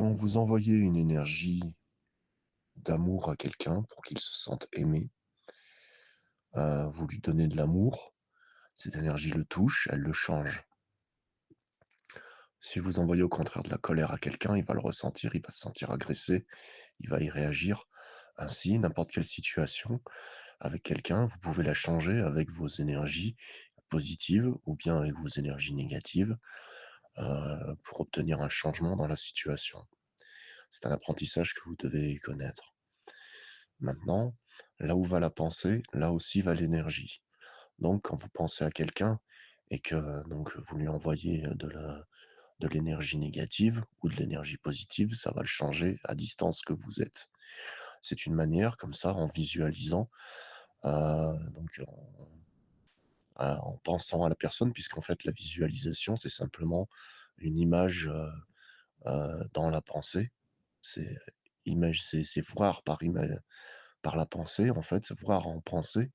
Quand vous envoyez une énergie d'amour à quelqu'un pour qu'il se sente aimé, vous lui donnez de l'amour, cette énergie le touche, elle le change. Si vous envoyez au contraire de la colère à quelqu'un, il va le ressentir, il va se sentir agressé, il va y réagir. Ainsi, n'importe quelle situation avec quelqu'un, vous pouvez la changer avec vos énergies positives ou bien avec vos énergies négatives, pour obtenir un changement dans la situation. C'est un apprentissage que vous devez connaître. Maintenant, là où va la pensée, là aussi va l'énergie. Donc quand vous pensez à quelqu'un et que donc vous lui envoyez de l'énergie négative ou de l'énergie positive, ça va le changer à distance que vous êtes. C'est une manière comme ça, en visualisant, donc en pensant à la personne, puisqu'en fait la visualisation, c'est simplement une image, dans la pensée. C'est c'est voir par la pensée, en fait, voir en pensée,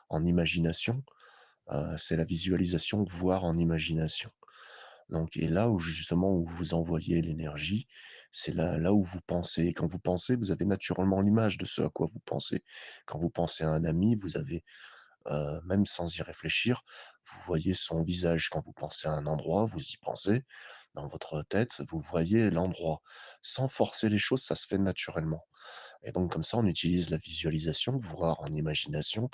en imagination. C'est la visualisation, voir en imagination. Donc et là où justement où vous envoyez l'énergie, c'est là où vous pensez. Quand vous pensez, vous avez naturellement l'image de ce à quoi vous pensez. Quand vous pensez à un ami, vous avez, même sans y réfléchir, vous voyez son visage. Quand vous pensez à un endroit, vous y pensez. Dans votre tête, vous voyez l'endroit. Sans forcer les choses, ça se fait naturellement. Et donc comme ça, on utilise la visualisation, voire en imagination,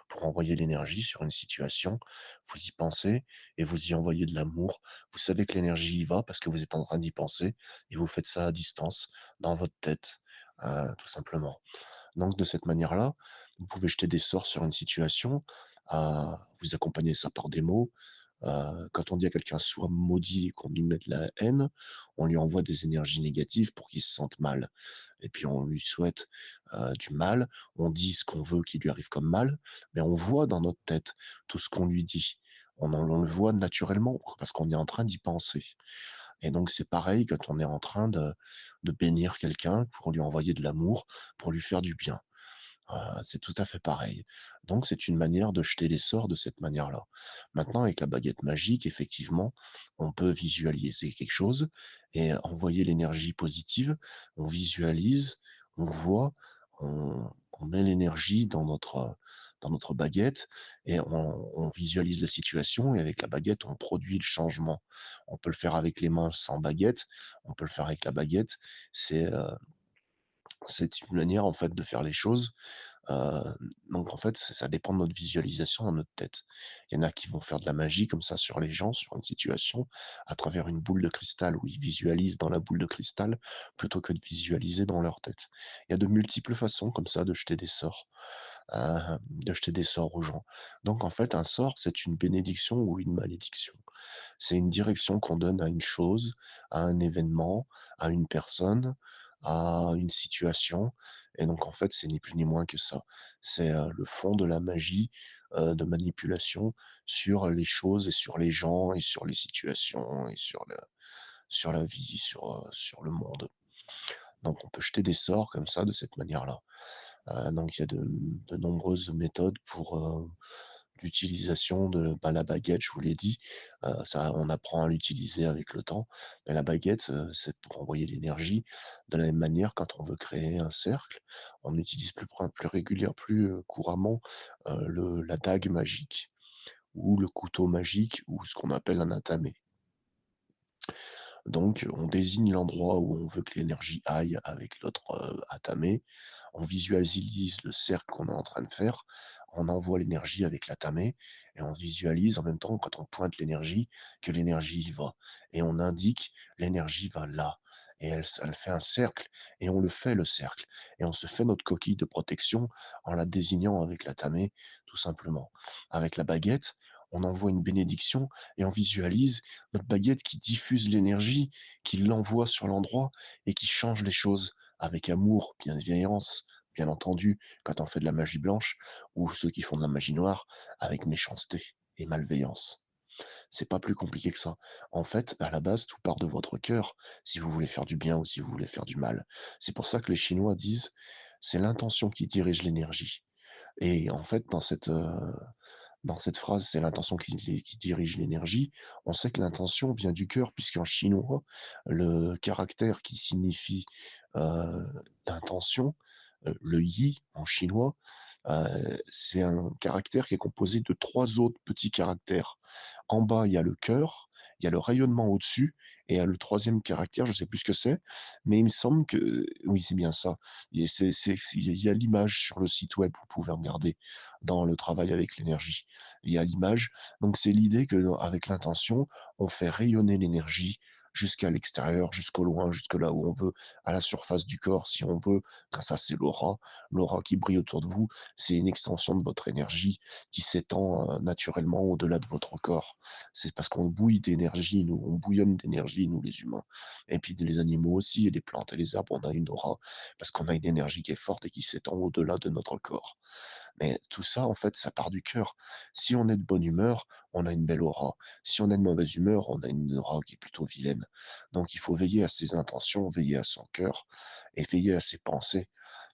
pour envoyer l'énergie sur une situation. Vous y pensez et vous y envoyez de l'amour. Vous savez que l'énergie y va parce que vous êtes en train d'y penser et vous faites ça à distance, dans votre tête, tout simplement. Donc de cette manière-là, vous pouvez jeter des sorts sur une situation, vous accompagnez ça par des mots. Quand on dit à quelqu'un: «Sois maudit» et qu'on lui met de la haine, on lui envoie des énergies négatives pour qu'il se sente mal et puis on lui souhaite, du mal. On dit ce qu'on veut qu'il lui arrive comme mal, mais on voit dans notre tête tout ce qu'on lui dit. On le voit naturellement parce qu'on est en train d'y penser et donc c'est pareil quand on est en train de bénir quelqu'un pour lui envoyer de l'amour, pour lui faire du bien. C'est tout à fait pareil. Donc c'est une manière de jeter les sorts de cette manière-là. Maintenant avec la baguette magique, effectivement, on peut visualiser quelque chose et envoyer l'énergie positive. On visualise, on voit, on met l'énergie dans notre baguette et on visualise la situation et avec la baguette, on produit le changement. On peut le faire avec les mains sans baguette, on peut le faire avec la baguette. C'est, heu, c'est une manière en fait de faire les choses. Heu, donc en fait, ça dépend de notre visualisation dans notre tête. Il y en a qui vont faire de la magie comme ça sur les gens, sur une situation, à travers une boule de cristal où ils visualisent dans la boule de cristal, plutôt que de visualiser dans leur tête. Il y a de multiples façons comme ça de jeter des sorts aux gens. Donc en fait, un sort, c'est une bénédiction ou une malédiction. C'est une direction qu'on donne à une chose, à un événement, à une personne, à une situation et donc en fait, c'est ni plus ni moins que ça. C'est, le fond de la magie, de manipulation sur les choses et sur les gens et sur les situations et sur la vie, sur le monde. Donc on peut jeter des sorts comme ça, de cette manière-là. Donc il y a de nombreuses méthodes pour, l'utilisation de, bah, la baguette, je vous l'ai dit, ça on apprend à l'utiliser avec le temps. Mais la baguette, c'est pour envoyer l'énergie. De la même manière, quand on veut créer un cercle, on utilise plus régulièrement, plus, couramment, la dague magique ou le couteau magique ou ce qu'on appelle un atamé. Donc, on désigne l'endroit où on veut que l'énergie aille avec notre, atamé. On visualise le cercle qu'on est en train de faire. On envoie l'énergie avec l'atamé et on visualise en même temps, quand on pointe l'énergie, que l'énergie y va et on indique: «L'énergie va là» et elle fait un cercle et on le fait le cercle et on se fait notre coquille de protection en la désignant avec l'atamé, tout simplement. Avec la baguette, on envoie une bénédiction et on visualise notre baguette qui diffuse l'énergie, qui l'envoie sur l'endroit et qui change les choses avec amour, bienveillance, bien entendu, quand on fait de la magie blanche ou ceux qui font de la magie noire avec méchanceté et malveillance. C'est pas plus compliqué que ça. En fait, à la base, tout part de votre cœur, si vous voulez faire du bien ou si vous voulez faire du mal. C'est pour ça que les Chinois disent: «C'est l'intention qui dirige l'énergie» et en fait, Dans cette phrase, c'est l'intention qui dirige l'énergie. On sait que l'intention vient du cœur puisqu'en chinois, le caractère qui signifie, heu, l'intention, le yi en chinois, c'est un caractère qui est composé de 3 autres petits caractères. En bas, il y a le cœur, il y a le rayonnement au-dessus et il y a le troisième caractère, je ne sais plus ce que c'est, mais il me semble que oui, c'est bien ça. Et il y a l'image sur le site web, vous pouvez regarder dans le travail avec l'énergie. Il y a l'image, donc c'est l'idée que avec l'intention, on fait rayonner l'énergie jusqu'à l'extérieur, jusqu'au loin, jusque là où on veut, à la surface du corps si on veut. Ça, c'est l'aura. L'aura qui brille autour de vous, c'est une extension de votre énergie qui s'étend, naturellement au-delà de votre corps. C'est parce qu'on bouille d'énergie, nous, on bouillonne d'énergie, nous les humains. Et puis les animaux aussi, et les plantes et les arbres, on a une aura, parce qu'on a une énergie qui est forte et qui s'étend au-delà de notre corps. Mais tout ça, en fait, ça part du cœur. Si on est de bonne humeur, on a une belle aura. Si on est de mauvaise humeur, on a une aura qui est plutôt vilaine. Donc il faut veiller à ses intentions, veiller à son cœur et veiller à ses pensées.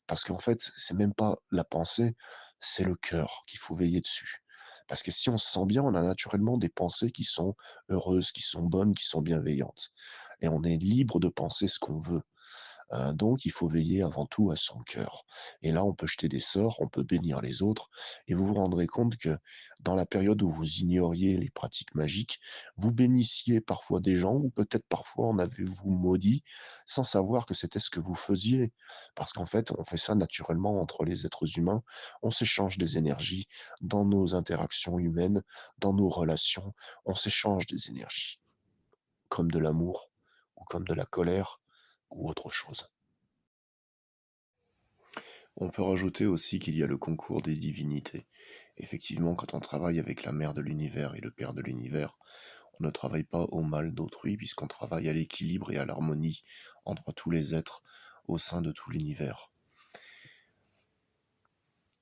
Parce qu'en fait, c'est même pas la pensée, c'est le cœur qu'il faut veiller dessus. Parce que si on se sent bien, on a naturellement des pensées qui sont heureuses, qui sont bonnes, qui sont bienveillantes. Et on est libre de penser ce qu'on veut. Donc il faut veiller avant tout à son cœur. Et là, on peut jeter des sorts, on peut bénir les autres, et vous vous rendrez compte que dans la période où vous ignoriez les pratiques magiques, vous bénissiez parfois des gens, ou peut-être parfois en avez-vous maudit, sans savoir que c'était ce que vous faisiez. Parce qu'en fait, on fait ça naturellement entre les êtres humains, on s'échange des énergies dans nos interactions humaines, dans nos relations, on s'échange des énergies, comme de l'amour, ou comme de la colère, ou autre chose. On peut rajouter aussi qu'il y a le concours des divinités. Effectivement, quand on travaille avec la mère de l'univers et le père de l'univers, on ne travaille pas au mal d'autrui puisqu'on travaille à l'équilibre et à l'harmonie entre tous les êtres au sein de tout l'univers.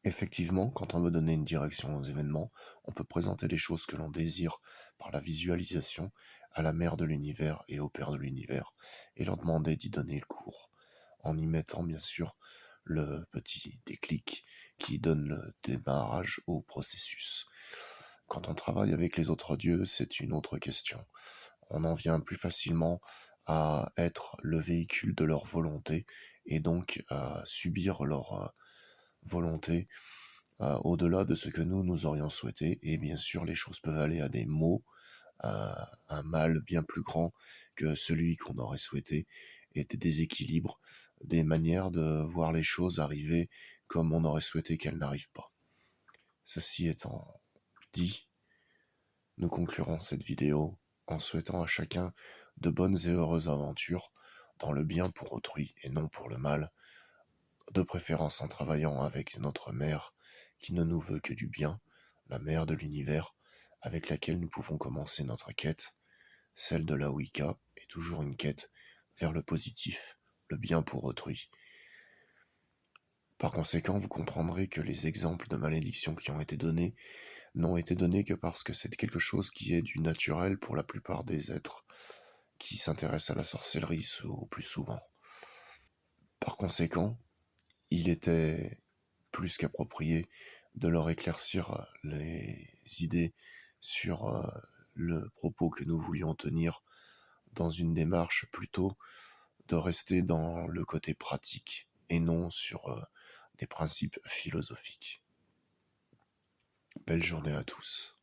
Effectivement, quand on veut donner une direction aux événements, on peut présenter les choses que l'on désire par la visualisation à la mère de l'univers et au père de l'univers et leur demander d'y donner le cours, en y mettant bien sûr le petit déclic qui donne le démarrage au processus. Quand on travaille avec les autres dieux, c'est une autre question. On en vient plus facilement à être le véhicule de leur volonté et donc à subir leur volonté au-delà de ce que nous aurions souhaité. Et bien sûr, les choses peuvent aller à des maux, à un mal bien plus grand que celui qu'on aurait souhaité, et des déséquilibres, des manières de voir les choses arriver comme on aurait souhaité qu'elles n'arrivent pas. Ceci étant dit, nous conclurons cette vidéo en souhaitant à chacun de bonnes et heureuses aventures dans le bien pour autrui et non pour le mal, de préférence en travaillant avec notre mère qui ne nous veut que du bien, la mère de l'univers, avec laquelle nous pouvons commencer notre quête. Celle de la Wicca est toujours une quête vers le positif, le bien pour autrui. Par conséquent, vous comprendrez que les exemples de malédictions qui ont été donnés n'ont été donnés que parce que c'est quelque chose qui est du naturel pour la plupart des êtres qui s'intéressent à la sorcellerie au plus souvent. Par conséquent, il était plus qu'approprié de leur éclaircir les idées sur le propos que nous voulions tenir dans une démarche plutôt de rester dans le côté pratique et non sur des principes philosophiques. Belle journée à tous.